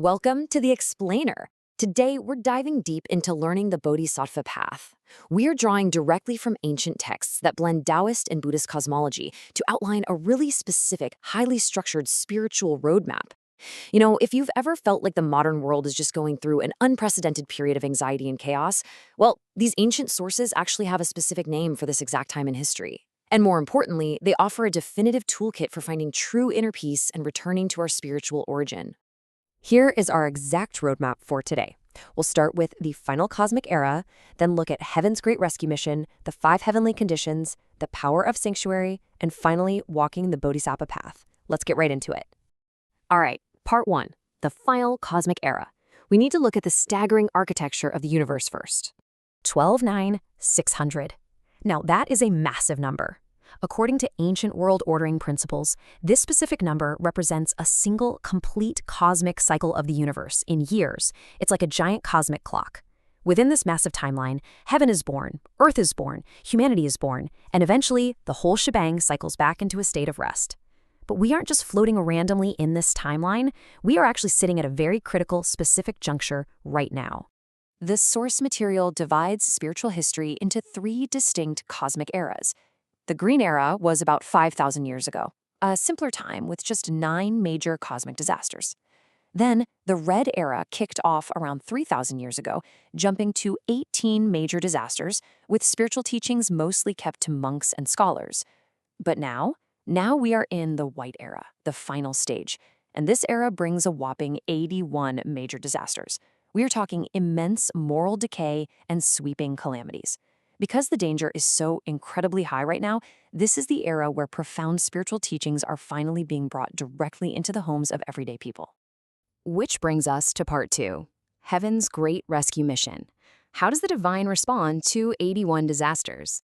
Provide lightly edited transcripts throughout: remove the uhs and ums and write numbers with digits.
Welcome to the Explainer. Today, we're diving deep into learning the Bodhisattva Path. We're drawing directly from ancient texts that blend Taoist and Buddhist cosmology to outline a really specific, highly structured spiritual roadmap. If you've ever felt like the modern world is just going through an unprecedented period of anxiety and chaos, well, these ancient sources actually have a specific name for this exact time in history. And more importantly, they offer a definitive toolkit for finding true inner peace and returning to our spiritual origin. Here is our exact roadmap for today. We'll start with the final cosmic era, then look at Heaven's Great Rescue Mission, the 5 heavenly conditions, the power of sanctuary, and finally, walking the Bodhisattva Path. Let's get right into it. All right, part 1, the final cosmic era. We need to look at the staggering architecture of the universe first. 12,9,600. Now, that is a massive number. According to ancient world ordering principles, this specific number represents a single, complete cosmic cycle of the universe in years. It's like a giant cosmic clock. Within this massive timeline, heaven is born, earth is born, humanity is born, and eventually, the whole shebang cycles back into a state of rest. But we aren't just floating randomly in this timeline. We are actually sitting at a very critical, specific juncture right now. The source material divides spiritual history into 3 distinct cosmic eras. The Green Era was about 5,000 years ago, a simpler time with just 9 major cosmic disasters. Then, the Red Era kicked off around 3,000 years ago, jumping to 18 major disasters, with spiritual teachings mostly kept to monks and scholars. But now we are in the White Era, the final stage, and this era brings a whopping 81 major disasters. We are talking immense moral decay and sweeping calamities. Because the danger is so incredibly high right now, this is the era where profound spiritual teachings are finally being brought directly into the homes of everyday people. Which brings us to part 2, Heaven's Great Rescue Mission. How does the divine respond to 81 disasters?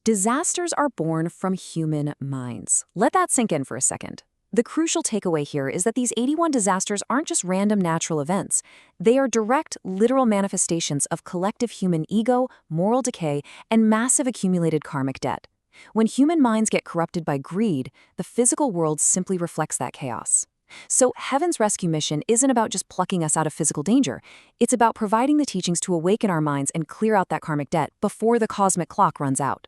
Disasters are born from human minds. Let that sink in for a second. The crucial takeaway here is that these 81 disasters aren't just random natural events. They are direct, literal manifestations of collective human ego, moral decay, and massive accumulated karmic debt. When human minds get corrupted by greed, the physical world simply reflects that chaos. So Heaven's Rescue Mission isn't about just plucking us out of physical danger. It's about providing the teachings to awaken our minds and clear out that karmic debt before the cosmic clock runs out.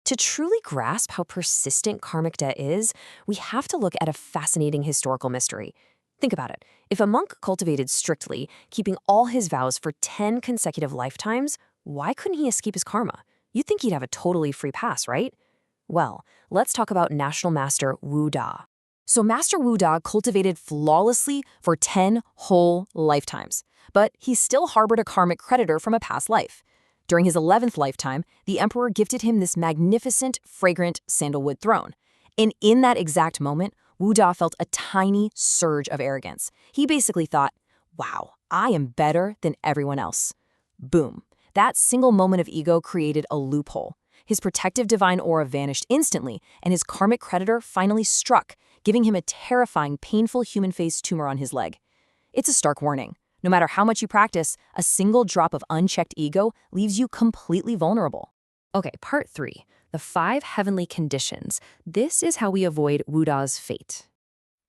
To truly grasp how persistent karmic debt is, we have to look at a fascinating historical mystery. Think about it. If a monk cultivated strictly, keeping all his vows for 10 consecutive lifetimes, why couldn't he escape his karma? You'd think he'd have a totally free pass, right? Well, let's talk about National Master Wu Da. So Master Wu Da cultivated flawlessly for 10 whole lifetimes, but he still harbored a karmic creditor from a past life. During his 11th lifetime, the emperor gifted him this magnificent, fragrant sandalwood throne. And in that exact moment, Wu Da felt a tiny surge of arrogance. He basically thought, wow, I am better than everyone else. Boom. That single moment of ego created a loophole. His protective divine aura vanished instantly, and his karmic creditor finally struck, giving him a terrifying, painful human-faced tumor on his leg. It's a stark warning. No matter how much you practice, a single drop of unchecked ego leaves you completely vulnerable. Okay, part 3, the 5 heavenly conditions. This is how we avoid Wu Da's fate.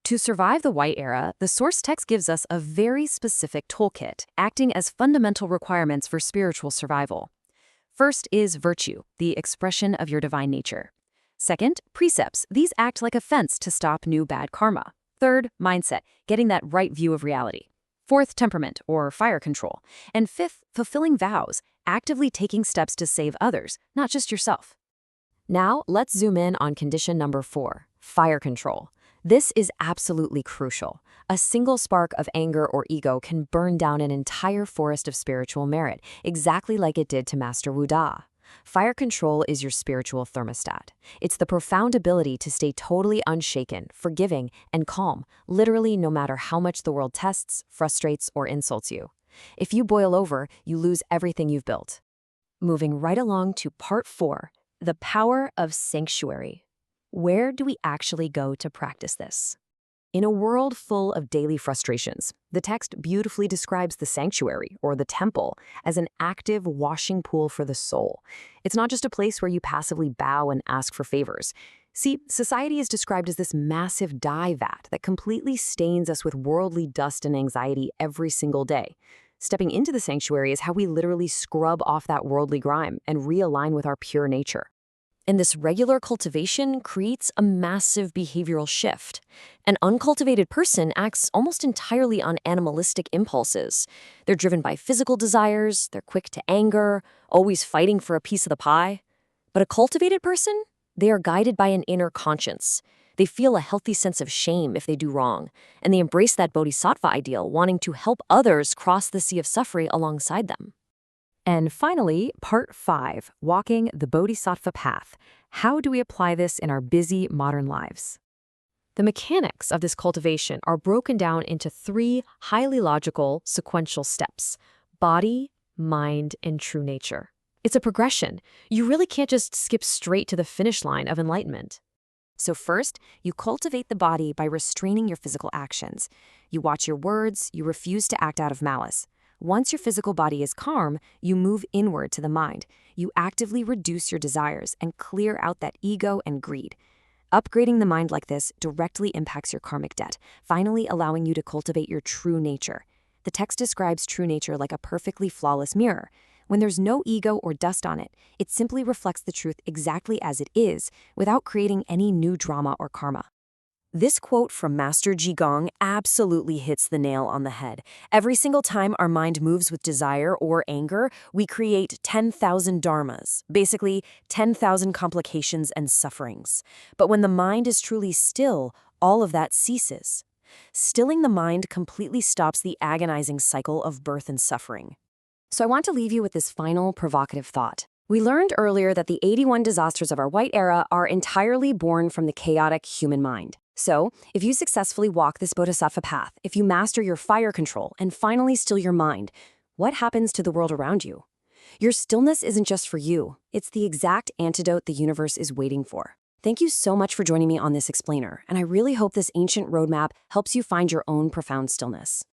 To survive the White Era, the source text gives us a very specific toolkit, acting as fundamental requirements for spiritual survival. First is virtue, the expression of your divine nature. Second, precepts. These act like a fence to stop new bad karma. Third, mindset, getting that right view of reality. Fourth, temperament, or fire control. And fifth, fulfilling vows, actively taking steps to save others, not just yourself. Now, let's zoom in on condition number 4, fire control. This is absolutely crucial. A single spark of anger or ego can burn down an entire forest of spiritual merit, exactly like it did to Master Wu Da. Fire control is your spiritual thermostat. It's the profound ability to stay totally unshaken, forgiving, and calm, literally no matter how much the world tests, frustrates, or insults you. If you boil over, you lose everything you've built. Moving right along to part 4, the power of sanctuary. Where do we actually go to practice this? In a world full of daily frustrations, the text beautifully describes the sanctuary, or the temple, as an active washing pool for the soul. It's not just a place where you passively bow and ask for favors. See, society is described as this massive dye vat that completely stains us with worldly dust and anxiety every single day. Stepping into the sanctuary is how we literally scrub off that worldly grime and realign with our pure nature. And this regular cultivation creates a massive behavioral shift. An uncultivated person acts almost entirely on animalistic impulses. They're driven by physical desires, they're quick to anger, always fighting for a piece of the pie. But a cultivated person? They are guided by an inner conscience. They feel a healthy sense of shame if they do wrong, and they embrace that bodhisattva ideal, wanting to help others cross the sea of suffering alongside them. And finally, part 5, walking the Bodhisattva Path. How do we apply this in our busy modern lives? The mechanics of this cultivation are broken down into 3 highly logical, sequential steps: body, mind, and true nature. It's a progression. You really can't just skip straight to the finish line of enlightenment. So first, you cultivate the body by restraining your physical actions. You watch your words, you refuse to act out of malice. Once your physical body is calm, you move inward to the mind. You actively reduce your desires and clear out that ego and greed. Upgrading the mind like this directly impacts your karmic debt, finally allowing you to cultivate your true nature. The text describes true nature like a perfectly flawless mirror. When there's no ego or dust on it, it simply reflects the truth exactly as it is, without creating any new drama or karma. This quote from Master Jigong absolutely hits the nail on the head. Every single time our mind moves with desire or anger, we create 10,000 dharmas, basically 10,000 complications and sufferings. But when the mind is truly still, all of that ceases. Stilling the mind completely stops the agonizing cycle of birth and suffering. So I want to leave you with this final provocative thought. We learned earlier that the 81 disasters of our white era are entirely born from the chaotic human mind. So, if you successfully walk this Bodhisattva path, if you master your fire control and finally still your mind, what happens to the world around you? Your stillness isn't just for you. It's the exact antidote the universe is waiting for. Thank you so much for joining me on this explainer, and I really hope this ancient roadmap helps you find your own profound stillness.